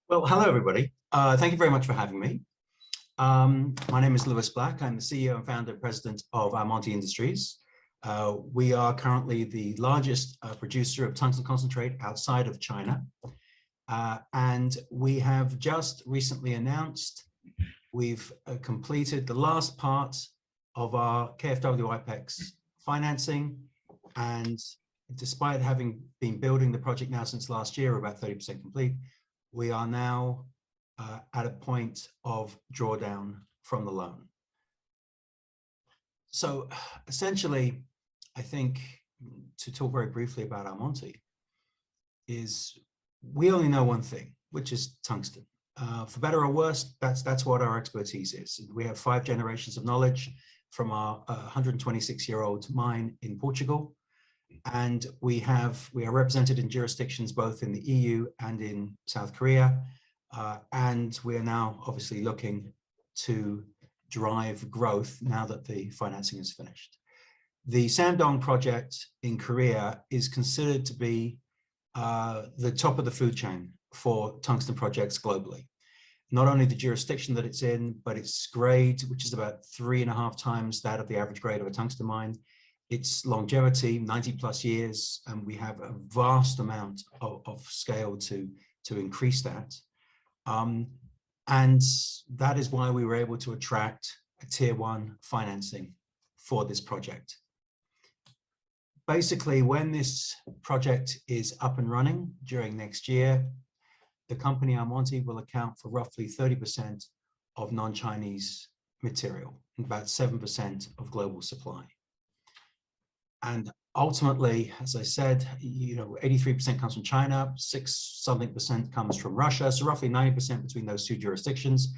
Well, hello, everybody. Thank you very much for having me. My name is Lewis Black. I'm the CEO and founder and president of Almonty Industries. We are currently the largest producer of tungsten concentrate outside of China. And we have just recently announced we've completed the last part of our KfW IPEX financing. And despite having been building the project now since last year, about 30% complete, we are now at a point of drawdown from the loan. So essentially, I think to talk very briefly about Almonty is we only know one thing, which is tungsten. For better or worse, that's what our expertise is. We have 5 generations of knowledge from our 126-year-old mine in Portugal. And we are represented in jurisdictions both in the EU and in South Korea. And we are now obviously looking to drive growth now that the financing is finished. The Samdong project in Korea is considered to be the top of the food chain for tungsten projects globally. Not only the jurisdiction that it's in, but its grade, which is about 3.5 times that of the average grade of a tungsten mine. Its longevity, 90+ years, and we have a vast amount of scale to increase that. And that is why we were able to attract a tier 1 financing for this project. Basically, when this project is up and running during next year, the company Almonty will account for roughly 30% of non-Chinese material and about 7% of global supply. And ultimately, as I said, 83% comes from China, 6-something% comes from Russia, so roughly 90% between those 2 jurisdictions.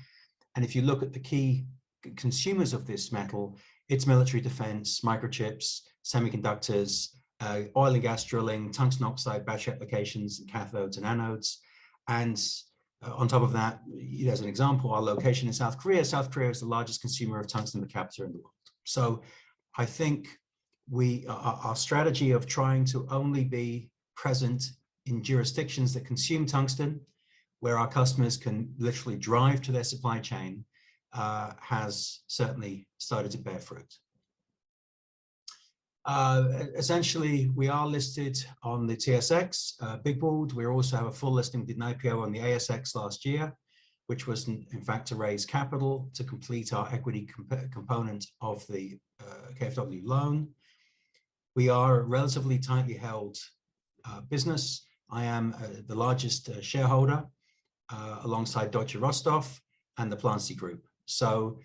And if you look at the key consumers of this metal, it's military defense, microchips, semiconductors, oil and gas drilling, tungsten oxide battery applications, and cathodes and anodes. And on top of that, as an example, our location in South Korea is the largest consumer of tungsten per capita in the world. So I think our strategy of trying to only be present in jurisdictions that consume tungsten, where our customers can literally drive to their supply chain, has certainly started to bear fruit. Essentially, we are listed on the TSX, Big Board. We also have a full listing. We did an IPO on the ASX last year, which was in fact to raise capital to complete our equity component of the KfW loan. We are a relatively tightly held business. I am the largest shareholder alongside Deutsche Rostov and the Plancy Group. So,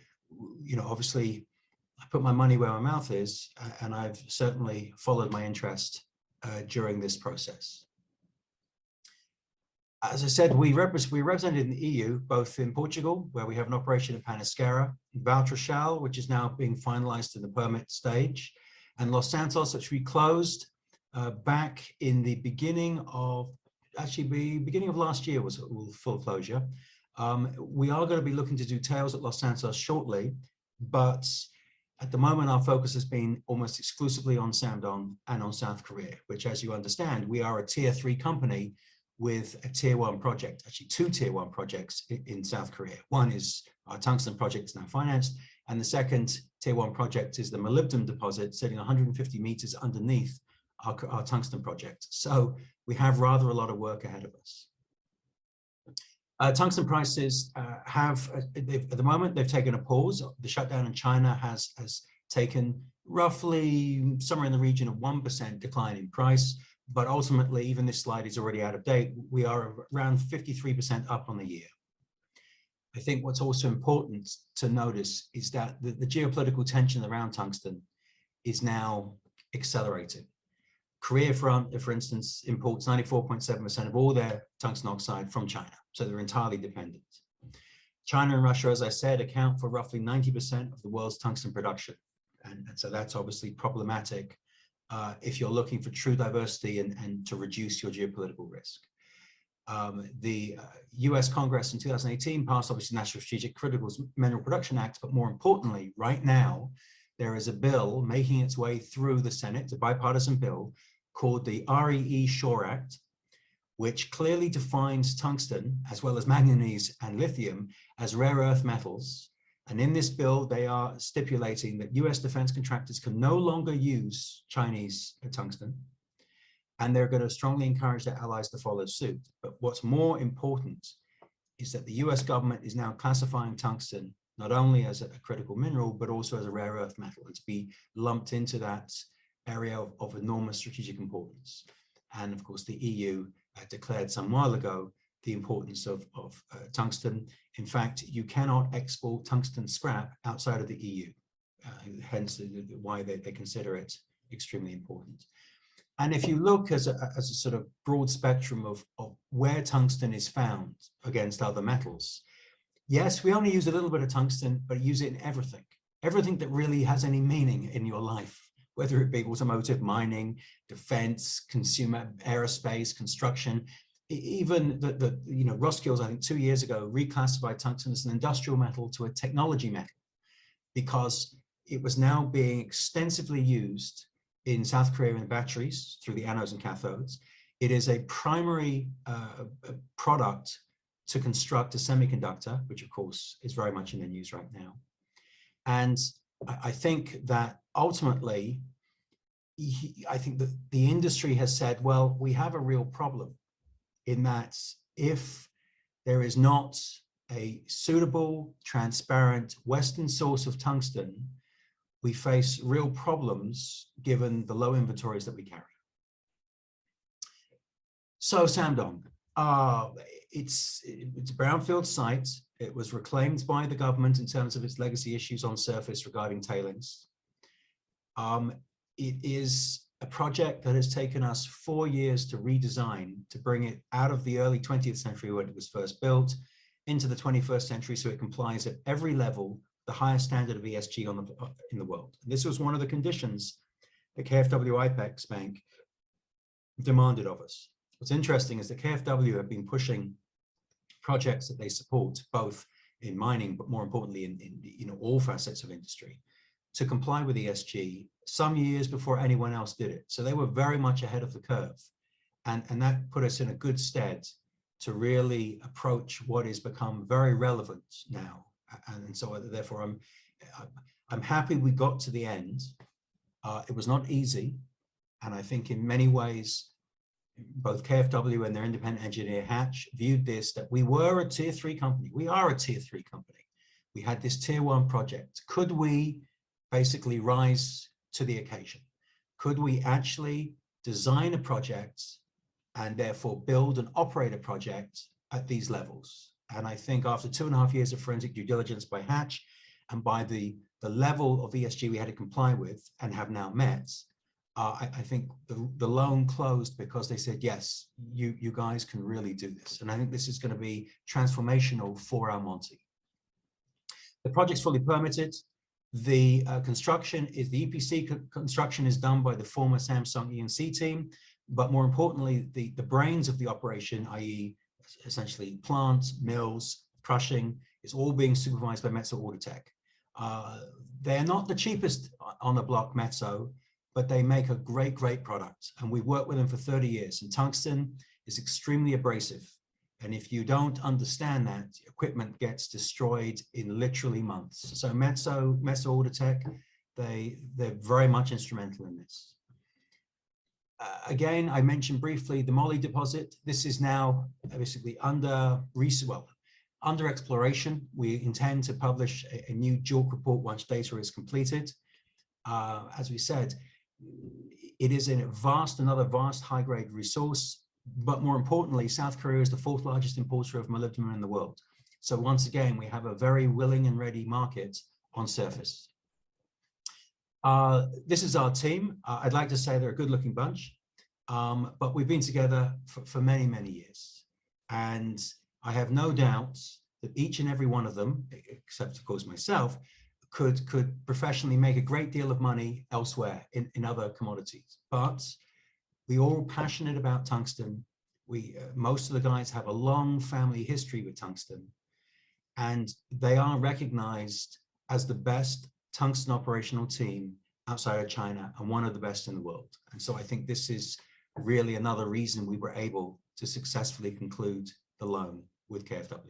obviously, I put my money where my mouth is, and I've certainly followed my interest during this process. As I said, we're represented in the EU, both in Portugal, where we have an operation in Paniscara, Valtrachal, which is now being finalized in the permit stage, and Los Santos, which we closed back in the beginning of last year was full closure. We are going to be looking to do tails at Los Santos shortly, but at the moment our focus has been almost exclusively on Samdong and on South Korea, which, as you understand, we are a tier 3 company with a tier 1 project, actually 2 tier 1 projects in South Korea. One is our tungsten project is now financed, and the second tier 1 project is the Molle Deposit sitting 150 meters underneath our tungsten project. So we have rather a lot of work ahead of us. Tungsten prices at the moment, they've taken a pause. The shutdown in China has taken roughly somewhere in the region of 1% decline in price. But ultimately, even this slide is already out of date. We are around 53% up on the year. I think what's also important to notice is that the geopolitical tension around tungsten is now accelerating. Korea, for instance, imports 94.7% of all their tungsten oxide from China, so they're entirely dependent. China and Russia, as I said, account for roughly 90% of the world's tungsten production. And so that's obviously problematic if you're looking for true diversity and to reduce your geopolitical risk. The US Congress in 2018 passed obviously National Strategic Critical Mineral Production Act, but more importantly, right now, there is a bill making its way through the Senate, a bipartisan bill called the REE Shore Act, which clearly defines tungsten, as well as manganese and lithium, as rare earth metals. And in this bill, they are stipulating that US defense contractors can no longer use Chinese tungsten, and they're going to strongly encourage their allies to follow suit. But what's more important is that the US government is now classifying tungsten not only as a critical mineral, but also as a rare earth metal, and to be lumped into that area of enormous strategic importance. And of course, the EU declared some while ago the importance of tungsten. In fact, you cannot export tungsten scrap outside of the EU, hence why they consider it extremely important. And if you look as a sort of broad spectrum of where tungsten is found against other metals, yes, we only use a little bit of tungsten, but use it in everything. Everything that really has any meaning in your life, whether it be automotive, mining, defense, consumer, aerospace, construction. Even Roskilde, I think 2 years ago, reclassified tungsten as an industrial metal to a technology metal, because it was now being extensively used in South Korea in batteries through the anodes and cathodes. It is a primary product to construct a semiconductor, which of course is very much in the news right now. And I think that ultimately, I think that the industry has said, well, we have a real problem in that if there is not a suitable, transparent Western source of tungsten, we face real problems given the low inventories that we carry. So Samdong, it's a brownfield site. It was reclaimed by the government in terms of its legacy issues on surface regarding tailings. It is a project that has taken us 4 years to redesign, to bring it out of the early 20th century when it was first built into the 21st century, so it complies at every level the highest standard of ESG in the world. And this was one of the conditions that KfW IPEX Bank demanded of us. What's interesting is that KfW have been pushing projects that they support, both in mining, but more importantly in all facets of industry, to comply with ESG some years before anyone else did it. So they were very much ahead of the curve. And that put us in a good stead to really approach what has become very relevant now. And so therefore, I'm happy we got to the end. It was not easy. And I think in many ways, both KfW and their independent engineer Hatch viewed this, that we were a tier 3 company. We are a tier 3 company. We had this tier 1 project. Could we basically rise to the occasion? Could we actually design a project and therefore build and operate a project at these levels? And I think after 2.5 years of forensic due diligence by Hatch and by the level of ESG we had to comply with and have now met, I think the loan closed because they said, yes, you guys can really do this. And I think this is going to be transformational for Almonty. The project's fully permitted. The construction is, the EPC construction is done by the former Samsung E&C team, but more importantly, the brains of the operation, i.e. essentially plants, mills, crushing, is all being supervised by Metso Autotech. They're not the cheapest on the block, Metso, but they make a great product. And we've worked with them for 30 years. And tungsten is extremely abrasive. And if you don't understand that, equipment gets destroyed in literally months. So Metso Autotech, they're very much instrumental in this. Again, I mentioned briefly the Molle Deposit. This is now basically under exploration. We intend to publish a new JORC report once data is completed. As we said, it is another vast high-grade resource, but more importantly, South Korea is the 4th largest importer of molybdenum in the world. So once again, we have a very willing and ready market on surface. This is our team. I'd like to say they're a good-looking bunch, but we've been together for many, many years. And I have no doubt that each and every one of them, except of course myself, could professionally make a great deal of money elsewhere in other commodities. But we're all passionate about tungsten. Most of the guys have a long family history with tungsten, and they are recognized as the best tungsten operational team outside of China and one of the best in the world. And so I think this is really another reason we were able to successfully conclude the loan with KfW.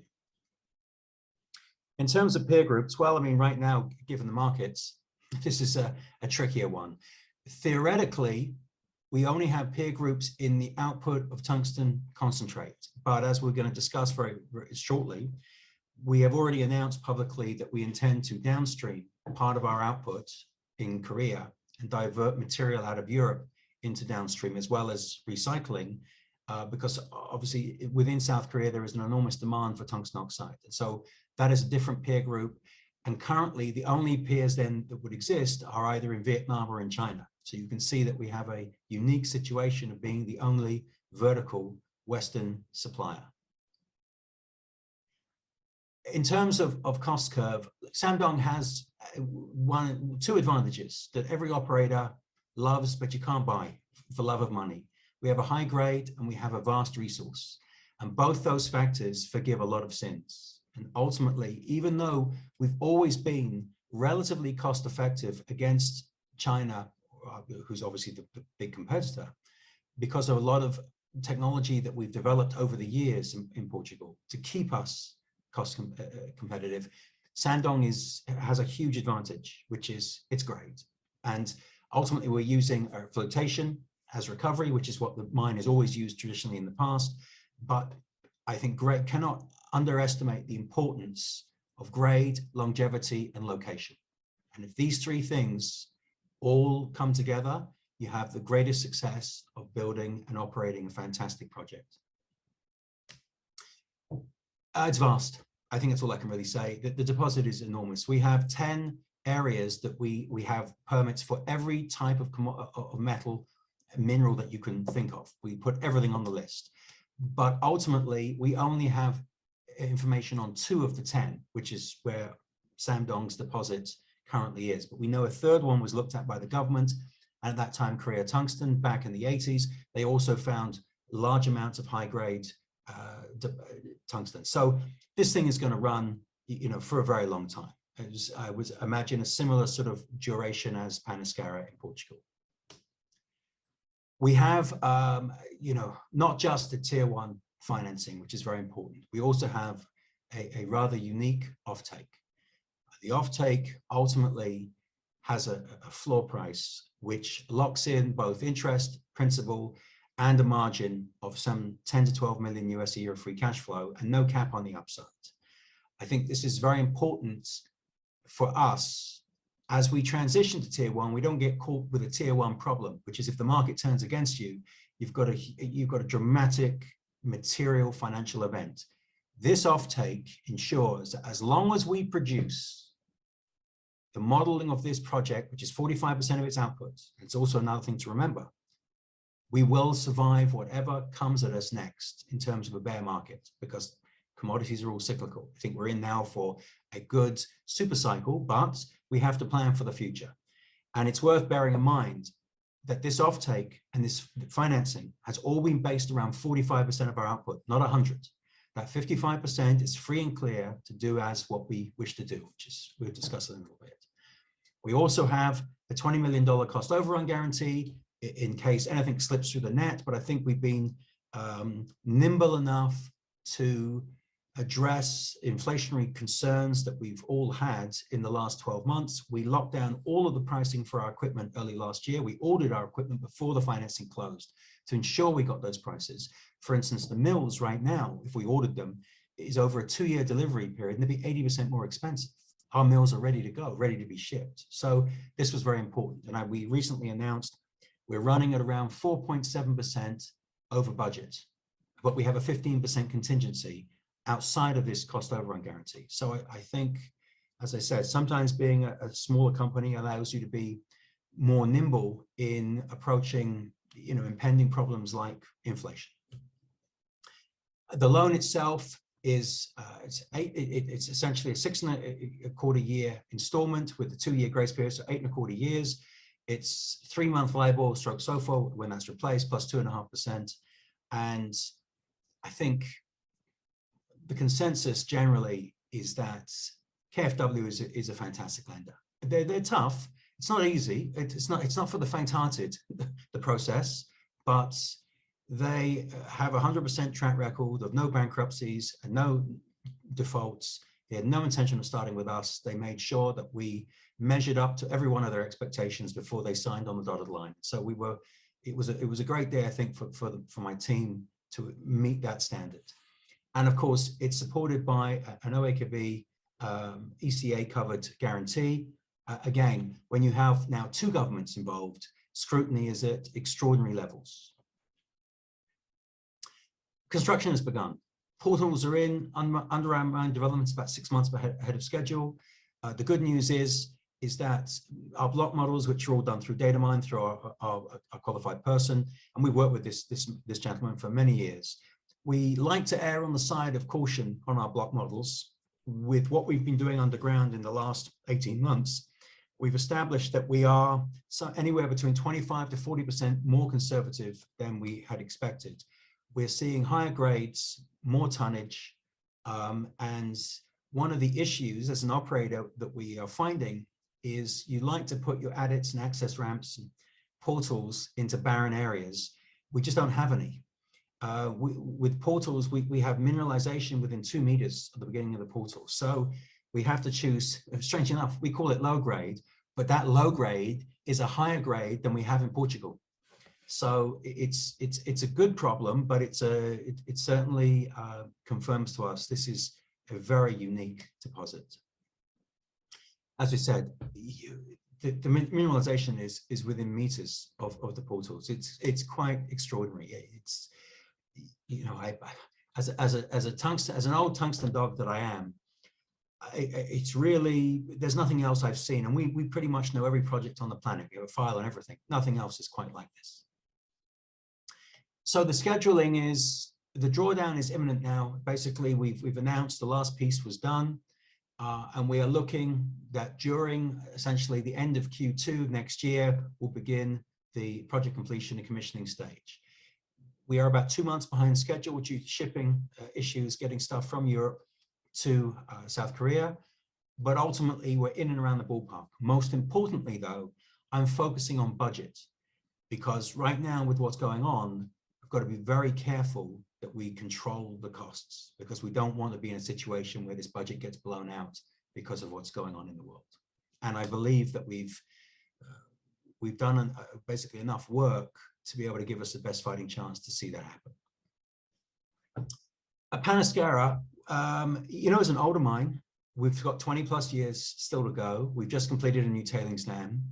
In terms of peer groups, well, I mean, right now, given the markets, this is a trickier one. Theoretically, we only have peer groups in the output of tungsten concentrate. But as we're going to discuss very shortly, we have already announced publicly that we intend to downstream part of our output in Korea and divert material out of Europe into downstream, as well as recycling, because obviously within South Korea, there is an enormous demand for tungsten oxide. And so that is a different peer group. And currently, the only peers then that would exist are either in Vietnam or in China. So you can see that we have a unique situation of being the only vertical Western supplier. In terms of cost curve, Samdong has two advantages that every operator loves, but you can't buy for love of money. We have a high grade and we have a vast resource. And both those factors forgive a lot of sins. And ultimately, even though we've always been relatively cost effective against China, who's obviously the big competitor, because of a lot of technology that we've developed over the years in Portugal to keep us cost competitive, Samdong has a huge advantage, which is its grade. And ultimately, we're using flotation as recovery, which is what the mine has always used traditionally in the past. But I think grade cannot underestimate the importance of grade, longevity, and location. And if these three things all come together, you have the greatest success of building and operating a fantastic project. It's vast. I think that's all I can really say. The deposit is enormous. We have 10 areas that we have permits for every type of metal, mineral that you can think of. We put everything on the list. But ultimately, we only have information on 2 of the 10, which is where Samdong's deposit currently is. But we know a third one was looked at by the government, and at that time, Korea Tungsten, back in the 80s. They also found large amounts of high-grade tungsten. So this thing is going to run, for a very long time. I would imagine a similar sort of duration as Panascara in Portugal. We have, not just the tier 1 financing, which is very important. We also have a rather unique offtake. The offtake ultimately has a floor price which locks in both interest, principal, and a margin of some 10 to 12 million US a year of free cash flow and no cap on the upside. I think this is very important for us. As we transition to tier 1, we don't get caught with a tier 1 problem, which is if the market turns against you, you've got a dramatic material financial event. This offtake ensures that as long as we produce the modeling of this project, which is 45% of its output, it's also another thing to remember, we will survive whatever comes at us next in terms of a bear market, because commodities are all cyclical. I think we're in now for a good super cycle, but we have to plan for the future. And it's worth bearing in mind that this offtake and this financing has all been based around 45% of our output, not 100. That 55% is free and clear to do as what we wish to do, which is we'll discuss in a little bit. We also have a $20 million cost overrun guarantee in case anything slips through the net, but I think we've been nimble enough to address inflationary concerns that we've all had in the last 12 months. We locked down all of the pricing for our equipment early last year. We ordered our equipment before the financing closed to ensure we got those prices. For instance, the mills right now, if we ordered them, is over a 2-year delivery period, and they'd be 80% more expensive. Our mills are ready to go, ready to be shipped. So this was very important. And we recently announced we're running at around 4.7% over budget, but we have a 15% contingency outside of this cost overrun guarantee. So I think, as I said, sometimes being a smaller company allows you to be more nimble in approaching, impending problems like inflation. The loan itself is it's essentially a 6.25 year installment with a 2-year grace period, so 8.25 years. It's 3-month LIBOR stroke SOFR when that's replaced, plus 2.5%. And I think the consensus generally is that KfW is a fantastic lender. They're tough. It's not easy. It's not for the faint-hearted, the process, but They have 100% track record of no bankruptcies and no defaults. They had no intention of starting with us. They made sure that we measured up to every one of their expectations before they signed on the dotted line. So it was a great day, I think, for my team to meet that standard. And of course, it's supported by an OAKB ECA covered guarantee. Again, when you have now two governments involved, scrutiny is at extraordinary levels. Construction has begun. Portals are in, underground development's about 6 months ahead of schedule. The good news is that our block models, which are all done through DataMine, through our qualified person, and we've worked with this gentleman for many years. We like to err on the side of caution on our block models. With what we've been doing underground in the last 18 months, we've established that we are anywhere between 25 to 40% more conservative than we had expected. We're seeing higher grades, more tonnage, and one of the issues as an operator that we are finding is you like to put your adits and access ramps and portals into barren areas. We just don't have any. With portals, we have mineralization within 2 meters at the beginning of the portal. So we have to choose, strange enough, we call it low grade, but that low grade is a higher grade than we have in Portugal. So it's a good problem, but it certainly confirms to us this is a very unique deposit. As we said, the mineralization is within meters of the portals. It's quite extraordinary. It's, you know, as an old tungsten dog that I am, it's really, there's nothing else I've seen, and we pretty much know every project on the planet. We have a file on everything. Nothing else is quite like this. So the scheduling is, the drawdown is imminent now. Basically, we've announced the last piece was done, and we are looking that during essentially the end of Q2 next year, we'll begin the project completion and commissioning stage. We are about 2 months behind schedule due to shipping issues, getting stuff from Europe to South Korea, but ultimately we're in and around the ballpark. Most importantly though, I'm focusing on budget, because right now with what's going on, we've got to be very careful that we control the costs, because we don't want to be in a situation where this budget gets blown out because of what's going on in the world. And I believe that we've done basically enough work to be able to give us the best fighting chance to see that happen. At Panasqueira, you know, as an older mine, we've got 20+ years still to go. We've just completed a new tailings dam.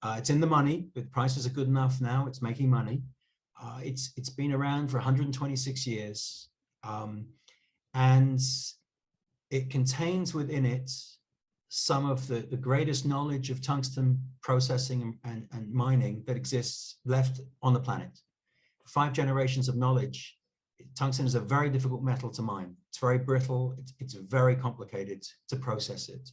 It's in the money, but the prices are good enough now. It's making money. It's been around for 126 years, and it contains within it some of the greatest knowledge of tungsten processing and mining that exists left on the planet. 5 generations of knowledge. Tungsten is a very difficult metal to mine. It's very brittle. It's very complicated to process it.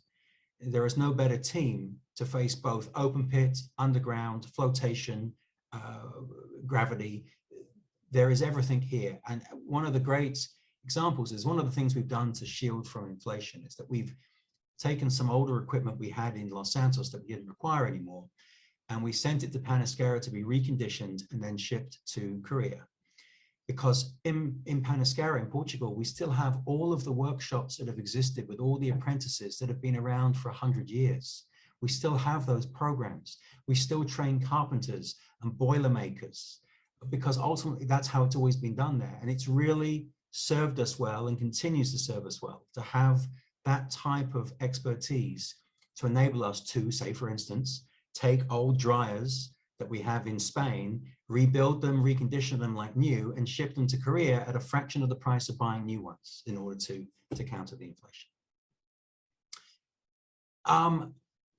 There is no better team to face both open pit, underground, flotation, gravity. There is everything here. And one of the great examples is one of the things we've done to shield from inflation is that we've taken some older equipment we had in Los Santos that we didn't require anymore, and we sent it to Panasqueira to be reconditioned and then shipped to Korea. Because in Panasqueira, in Portugal, we still have all of the workshops that have existed with all the apprentices that have been around for 100 years. We still have those programs. We still train carpenters and boiler makers, because ultimately that's how it's always been done there. And it's really served us well and continues to serve us well to have that type of expertise to enable us to, say, for instance, take old dryers that we have in Spain, rebuild them, recondition them like new, and ship them to Korea at a fraction of the price of buying new ones in order to counter the inflation.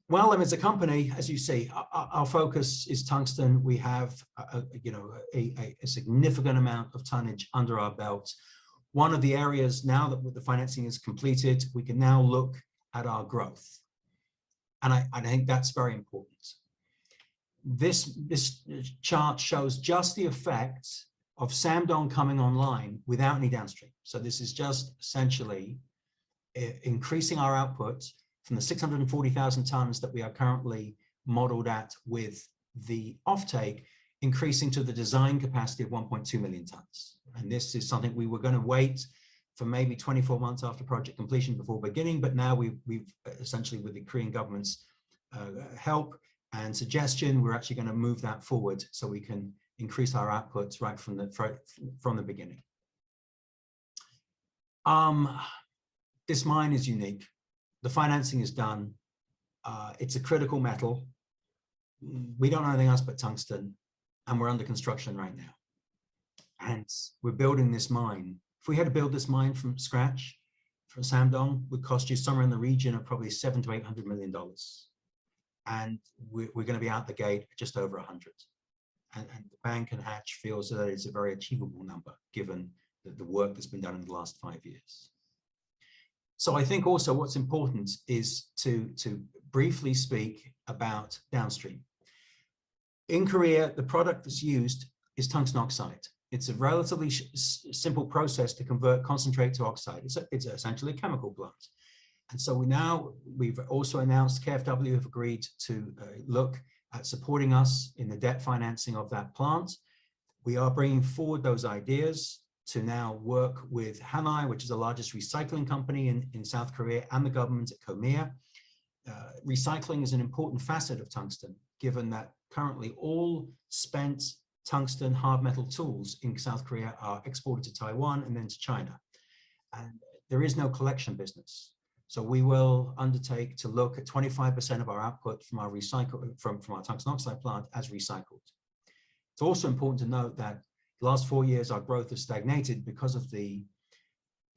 Well, as a company, as you see, our focus is tungsten. We have a significant amount of tonnage under our belt. One of the areas now that the financing is completed, we can now look at our growth. And I think that's very important. This chart shows just the effect of Samdong coming online without any downstream. So this is just essentially increasing our output from the 640,000 tons that we are currently modeled at with the offtake, increasing to the design capacity of 1.2 million tons. And this is something we were going to wait for maybe 24 months after project completion before beginning, but now we've essentially, with the Korean government's help and suggestion, we're actually going to move that forward so we can increase our outputs right from the beginning. This mine is unique. The financing is done. It's a critical metal. We don't know anything else but tungsten, and we're under construction right now. And we're building this mine. If we had to build this mine from scratch, from Samdong, would cost you somewhere in the region of probably $700 to $800 million. And we're going to be out the gate just over 100. And the bank and Hatch feels that it's a very achievable number, given the work that's been done in the last 5 years. So I think also what's important is to briefly speak about downstream. In Korea, the product that's used is tungsten oxide. It's a relatively simple process to convert concentrate to oxide. It's essentially a chemical plant. And so we've also announced KfW have agreed to look at supporting us in the debt financing of that plant. We are bringing forward those ideas to now work with Hanai, which is the largest recycling company in South Korea, and the government at Korea. Recycling is an important facet of tungsten, given that currently all spent tungsten hard metal tools in South Korea are exported to Taiwan and then to China. And there is no collection business. So we will undertake to look at 25% of our output from our from our tungsten oxide plant as recycled. It's also important to note that the last 4 years, our growth has stagnated because of the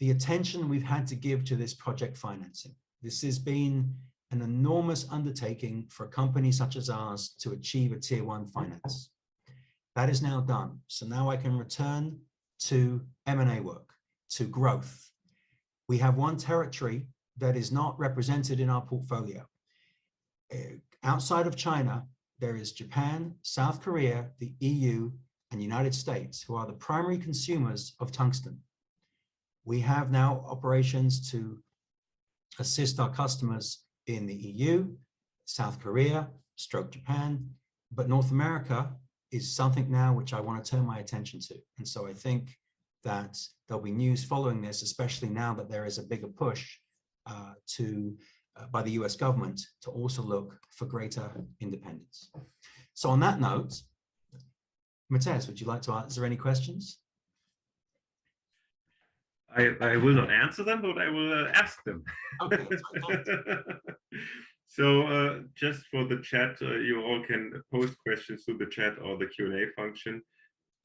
attention we've had to give to this project financing. This has been an enormous undertaking for a company such as ours to achieve a tier 1 finance. That is now done. So now I can return to M&A work, to growth. We have one territory that is not represented in our portfolio. Outside of China, there is Japan, South Korea, the EU, and United States, who are the primary consumers of tungsten. We have now operations to assist our customers in the EU, South Korea, stroke Japan, but North America is something now which I want to turn my attention to. And so I think that there'll be news following this, especially now that there is a bigger push by the US government to also look for greater independence. So on that note, Matthias, would you like to ask, is there any questions? I will not answer them, but I will ask them. Okay. So just for the chat, you all can post questions to the chat or the Q&A function.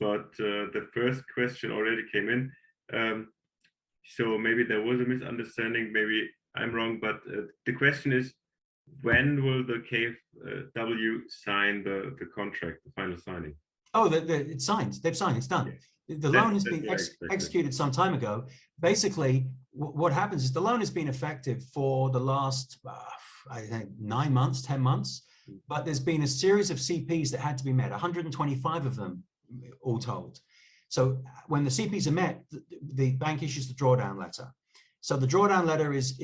But the first question already came in. So maybe there was a misunderstanding, maybe I'm wrong, but the question is, when will the KfW sign the contract, the final signing? Oh, it's signed. They've signed. It's done. The loan has been executed some time ago. Basically, what happens is the loan has been effective for the last, I think, 9 months, 10 months. But there's been a series of CPs that had to be met, 125 of them, all told. So when the CPs are met, the bank issues the drawdown letter. So the drawdown letter is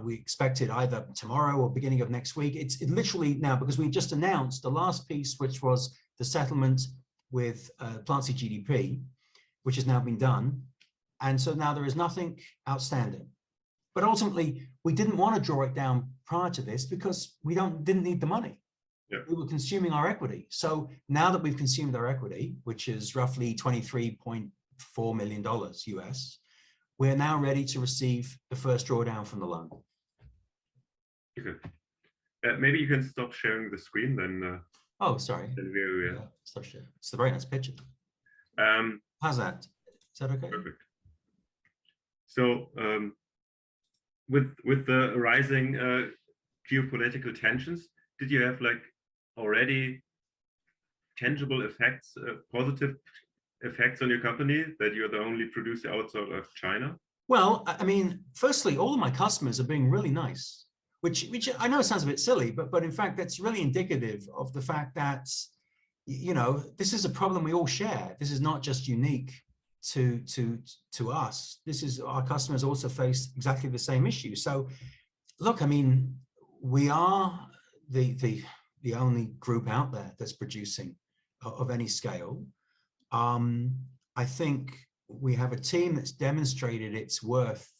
we expect it either tomorrow or beginning of next week. It's literally now, because we just announced the last piece, which was the settlement with Plant C GDP, which has now been done. And so now there is nothing outstanding. But ultimately, we didn't want to draw it down prior to this because we didn't need the money. Yeah. We were consuming our equity. So now that we've consumed our equity, which is roughly $23.4 million US, we're now ready to receive the first drawdown from the loan. Okay. Maybe you can stop sharing the screen then. Oh, sorry. Then Stop sharing. It's a very nice picture. How's that? Is that okay? Perfect. So with the rising geopolitical tensions, did you have like already tangible effects, positive effects on your company, that you're the only producer outside of China? Well, I mean, firstly, all of my customers are being really nice, which I know sounds a bit silly, but in fact, that's really indicative of the fact that, you know, this is a problem we all share. This is not just unique to us. This is, our customers also face exactly the same issue. So look, I mean, we are the only group out there that's producing of any scale. I think we have a team that's demonstrated its worth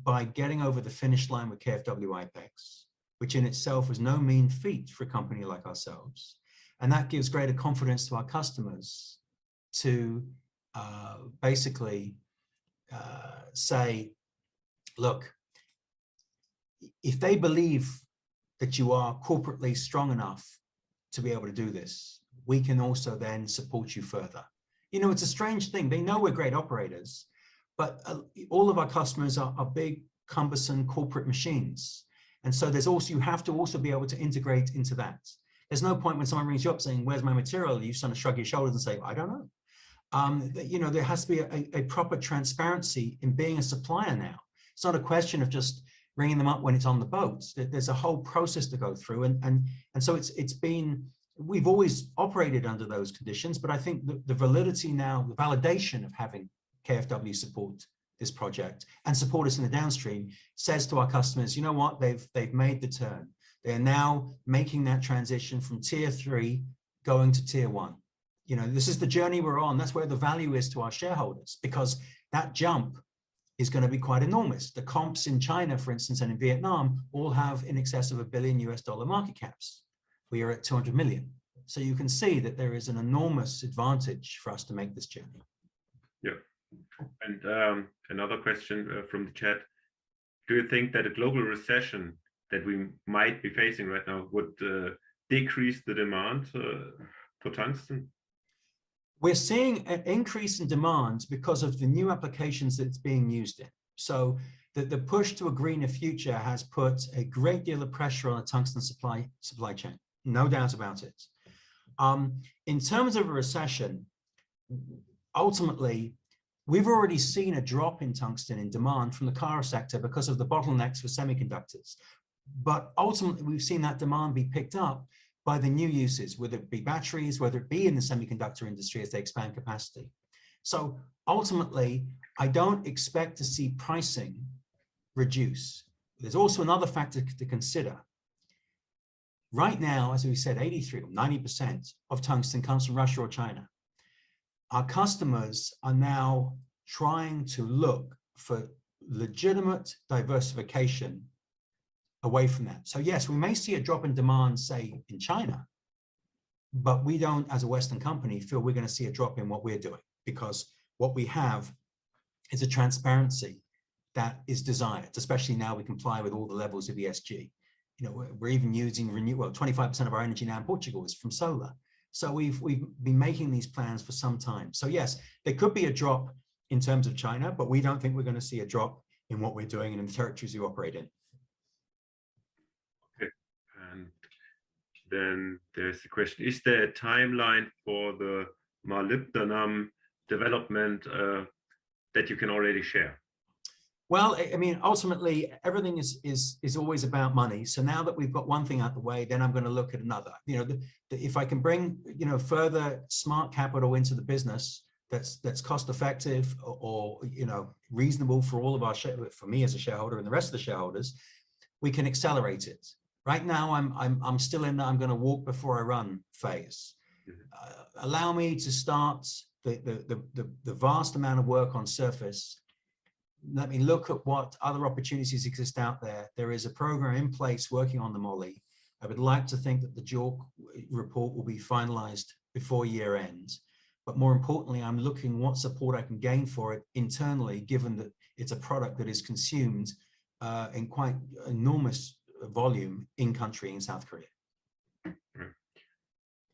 by getting over the finish line with KfW IPEX, which in itself was no mean feat for a company like ourselves. And that gives greater confidence to our customers to basically say, look, if they believe that you are corporately strong enough to be able to do this, we can also then support you further. You know, it's a strange thing. They know we're great operators, but all of our customers are big, cumbersome corporate machines. And so there's also, you have to also be able to integrate into that. There's no point when someone rings you up saying, where's my material? You sort of shrug your shoulders and say, I don't know. You know, there has to be a proper transparency in being a supplier now. It's not a question of just ringing them up when it's on the boat. There's a whole process to go through. And so it's been, we've always operated under those conditions, but I think the validity now, the validation of having KfW support this project and support us in the downstream says to our customers, you know what, they've made the turn. They're now making that transition from tier 3 going to tier 1. You know, this is the journey we're on. That's where the value is to our shareholders, because that jump is going to be quite enormous. The comps in China, for instance, and in Vietnam all have in excess of $1 billion US market caps. We are at 200 million. So you can see that there is an enormous advantage for us to make this journey. Yeah. And another question from the chat. Do you think that a global recession that we might be facing right now would decrease the demand for tungsten? We're seeing an increase in demand because of the new applications that it's being used in. So the push to a greener future has put a great deal of pressure on the tungsten supply chain, no doubt about it. In terms of a recession, ultimately, we've already seen a drop in tungsten in demand from the car sector because of the bottlenecks for semiconductors. But ultimately, we've seen that demand be picked up by the new uses, whether it be batteries, whether it be in the semiconductor industry as they expand capacity. So ultimately, I don't expect to see pricing reduce. There's also another factor to consider. Right now, as we said, 83 or 90% of tungsten comes from Russia or China. Our customers are now trying to look for legitimate diversification away from that. So yes, we may see a drop in demand, say, in China, but we don't, as a Western company, feel we're going to see a drop in what we're doing, because what we have is a transparency that is desired, especially now we comply with all the levels of ESG. You know, we're even using renewable, 25% of our energy now in Portugal is from solar. So we've been making these plans for some time. So yes, there could be a drop in terms of China, but we don't think we're going to see a drop in what we're doing and in the territories we operate in. Okay, and then there's the question, is there a timeline for the molybdenum development that you can already share? Well, I mean, ultimately, everything is always about money. So now that we've got one thing out the way, then I'm going to look at another. You know, if I can bring, you know, further smart capital into the business that's cost effective or you know, reasonable for all of our, for me as a shareholder and the rest of the shareholders, we can accelerate it. Right now, I'm still in the I'm going to walk before I run phase. Allow me to start the vast amount of work on surface. Let me look at what other opportunities exist out there. There is a program in place working on the Molle. I would like to think that the JORC report will be finalized before year end. But more importantly, I'm looking what support I can gain for it internally, given that it's a product that is consumed in quite enormous volume in country in South Korea.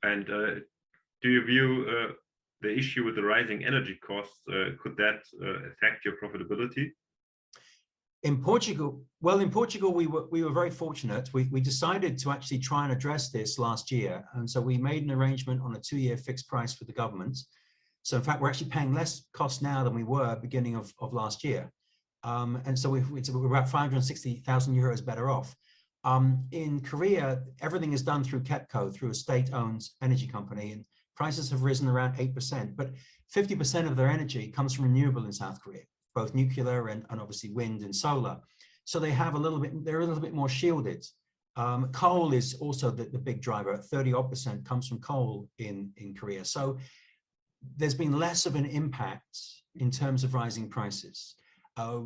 And do you view the issue with the rising energy costs, could that affect your profitability? In Portugal, well, in Portugal, we were very fortunate. We decided to actually try and address this last year. And so we made an arrangement on a 2-year fixed price with the government. So in fact, we're actually paying less cost now than we were beginning of last year. And so we're about 560,000 euros better off. In Korea, everything is done through KEPCO, through a state-owned energy company. And prices have risen around 8%, but 50% of their energy comes from renewable in South Korea, both nuclear and obviously wind and solar. So they have a little bit, they're a little bit more shielded Coal is also the big driver. 30% comes from coal in Korea. So there's been less of an impact in terms of rising prices.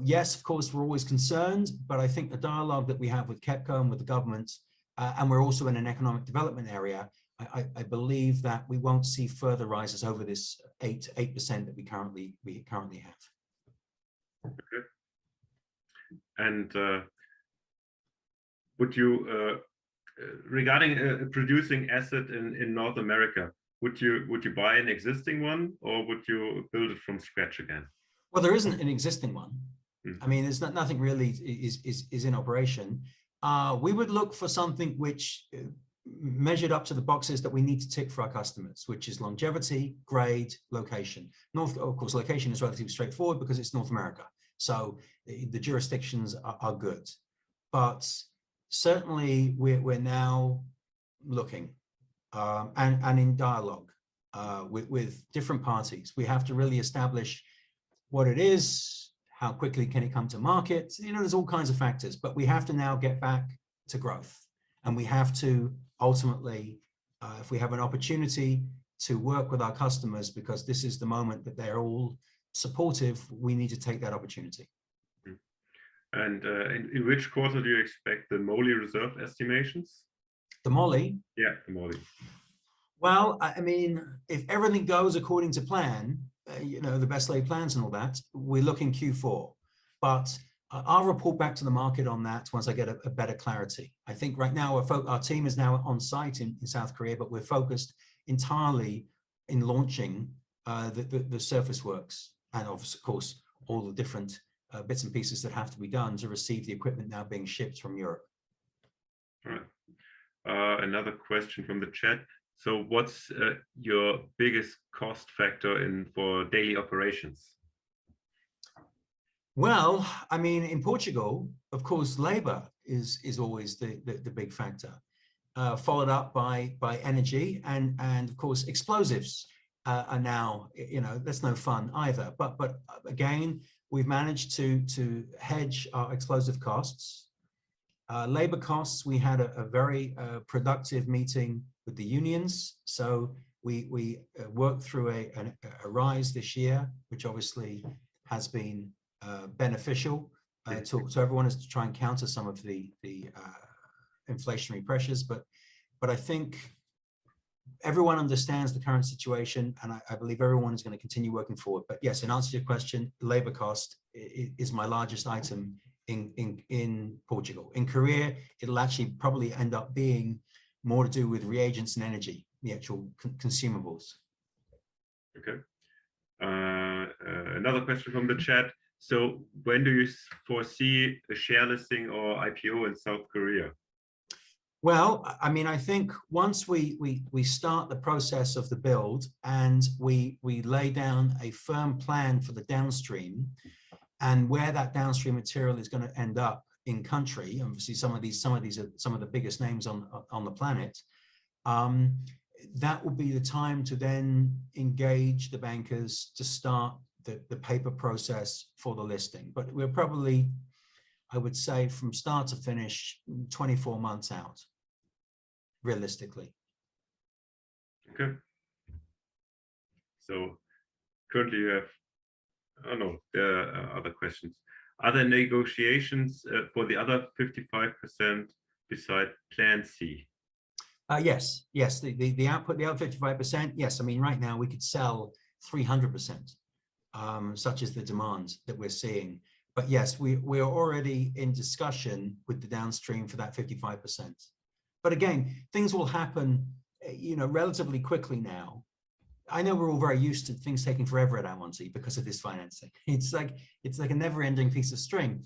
Yes, of course, we're always concerned, but I think the dialogue that we have with KEPCO and with the government, and we're also in an economic development area, I believe that we won't see further rises over this 8% that we currently have. Okay. And would you, regarding a producing asset in North America, would you buy an existing one, or would you build it from scratch again? Well, there isn't an existing one. Mm-hmm. I mean, there's nothing really is in operation. We would look for something which measured up to the boxes that we need to tick for our customers, which is longevity, grade, location. Of course, location is relatively straightforward because it's North America. So the jurisdictions are good. But certainly we're now looking and in dialogue with different parties. We have to really establish what it is, how quickly can it come to market. You know, there's all kinds of factors, but we have to now get back to growth. And we have to ultimately, if we have an opportunity to work with our customers, because this is the moment that they're all supportive, we need to take that opportunity. And in which quarter do you expect the Molle reserve estimations? The Molle? Yeah, the Molle. Well, I mean, if everything goes according to plan, you know, the best laid plans and all that, we're looking Q4. But I'll report back to the market on that once I get a better clarity. I think right now our team is now on site in South Korea, but we're focused entirely in launching the surface works, and of course all the different bits and pieces that have to be done to receive the equipment now being shipped from Europe. All right. Another question from the chat. So what's your biggest cost factor for daily operations? Well, I mean, in Portugal, of course, labor is always the big factor, followed up by energy and of course explosives are now, you know, that's no fun either. But again, we've managed to hedge our explosive costs. Labor costs, we had a very productive meeting with the unions. So we worked through a rise this year, which obviously has been beneficial to everyone, is to try and counter some of the inflationary pressures. But I think everyone understands the current situation, and I believe everyone is going to continue working forward. But yes, in answer to your question, labor cost is my largest item in Portugal. In Korea, it'll actually probably end up being more to do with reagents and energy, the actual consumables. Okay. Another question from the chat. So when do you foresee a share listing or IPO in South Korea? Well, I mean, I think once we start the process of the build and we lay down a firm plan for the downstream and where that downstream material is going to end up in country, obviously some of these are some of the biggest names on the planet, that will be the time to then engage the bankers to start the paper process for the listing. But we're probably, I would say, from start to finish, 24 months out, realistically. Okay. So currently you have, oh no, there are other questions. Are there negotiations for the other 55% beside Plan C? Yes, the output, the other 55%, yes. I mean, right now we could sell 300%. Such as the demand that we're seeing. But yes, we're already in discussion with the downstream for that 55%. But again, things will happen, you know, relatively quickly now. I know we're all very used to things taking forever at Almonty because of this financing. It's like a never-ending piece of string.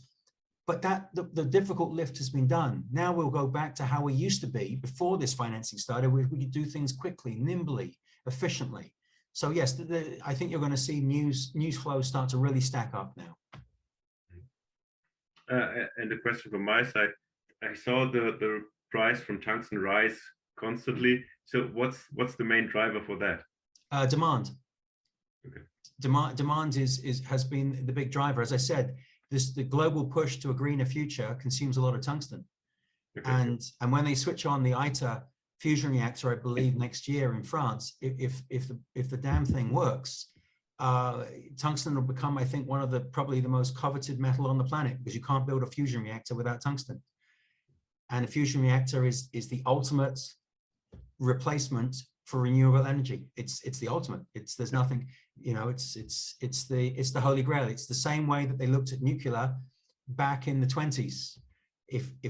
But the difficult lift has been done. Now we'll go back to how we used to be before this financing started. We could do things quickly, nimbly, efficiently. So yes, I think you're going to see news flow start to really stack up now. And the question from my side, I saw the price from tungsten rise constantly. So what's the main driver for that? Demand. Okay. Demand has been the big driver. As I said, the global push to a greener future consumes a lot of tungsten. Okay. And when they switch on the ITER fusion reactor, I believe next year in France, if the damn thing works, tungsten will become, I think, one of the probably the most coveted metal on the planet, because you can't build a fusion reactor without tungsten. And a fusion reactor is the ultimate replacement for renewable energy. It's the ultimate. There's nothing, you know, it's the holy grail. It's the same way that they looked at nuclear back in the 20s. If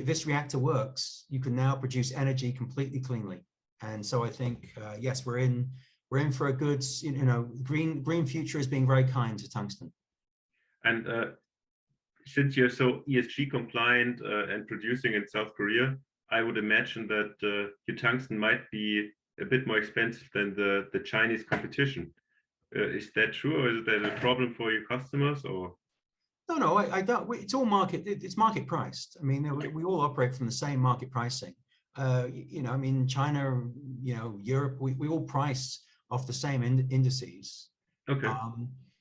this reactor works, you can now produce energy completely cleanly. And so I think yes, we're in for a good, you know, green future is being very kind to tungsten. And since you're so ESG compliant and producing in South Korea, I would imagine that your tungsten might be a bit more expensive than the Chinese competition. Is that true, or is that a problem for your customers, or? No, I don't. It's all market. It's market priced. I mean, we all operate from the same market pricing. You know, I mean, China, you know, Europe, we all price off the same indices. Okay.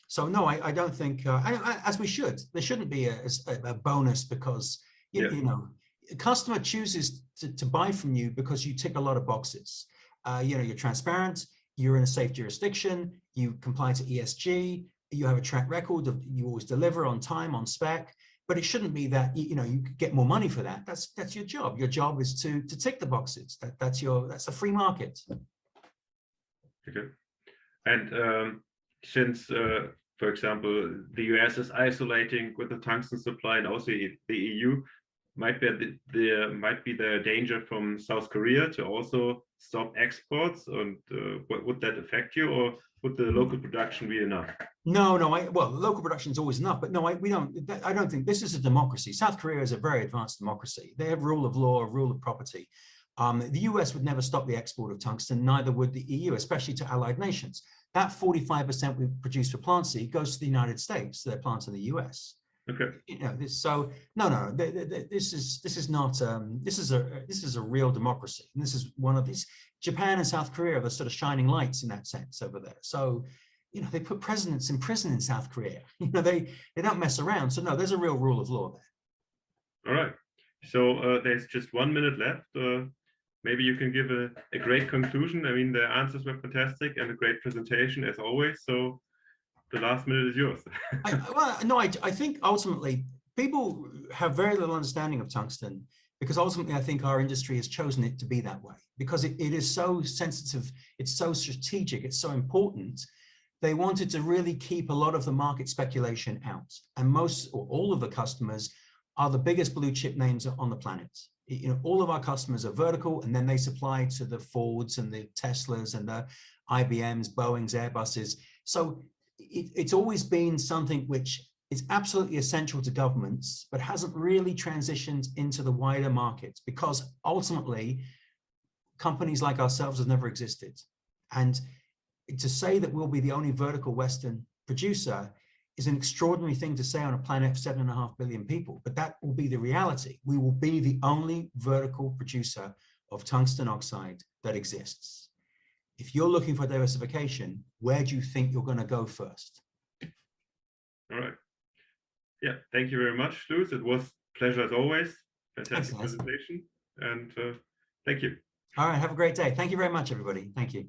So no, I don't think, as we should. There shouldn't be a bonus because you know, a customer chooses to buy from you because you tick a lot of boxes. You know, you're transparent, you're in a safe jurisdiction, you comply to ESG, you have a track record of you always deliver on time, on spec. But it shouldn't be that you know you get more money for that. That's your job. Your job is to tick the boxes. That's a free market. Okay. And since, for example, the US is isolating with the tungsten supply, and also the EU, might be the danger from South Korea to also stop exports, and would that affect you, or would the local production be enough? No, well, local production is always enough, but no, we don't. I don't think this is a democracy. South Korea is a very advanced democracy. They have rule of law, rule of property. The US would never stop the export of tungsten, neither would the EU, especially to allied nations. That 45% we produce for Plant C goes to the United States, their plants in the US. Okay. You know, so no, this is not. This is a real democracy, and this is one of these. Japan and South Korea are the sort of shining lights in that sense over there. So, you know, they put presidents in prison in South Korea. You know, they don't mess around. So no, there's a real rule of law there. All right. So there's just 1 minute left. Maybe you can give a great conclusion. I mean, the answers were fantastic and a great presentation as always. So the last minute is yours. I think ultimately people have very little understanding of tungsten, because ultimately I think our industry has chosen it to be that way, because it is so sensitive, it's so strategic, it's so important. They wanted to really keep a lot of the market speculation out, and most or all of the customers are the biggest blue chip names on the planet. You know, all of our customers are vertical, and then they supply to the Fords and the Teslas and the IBMs, Boeings, Airbuses. So it's always been something which is absolutely essential to governments, but hasn't really transitioned into the wider market, because ultimately companies like ourselves have never existed. And to say that we'll be the only vertical Western producer is an extraordinary thing to say on a planet of 7.5 billion people, but that will be the reality. We will be the only vertical producer of tungsten oxide that exists. If you're looking for diversification, where do you think you're going to go first? All right. Yeah, thank you very much, Luz. It was a pleasure as always. Fantastic Thanks, presentation. And thank you. All right, have a great day. Thank you very much, everybody. Thank you.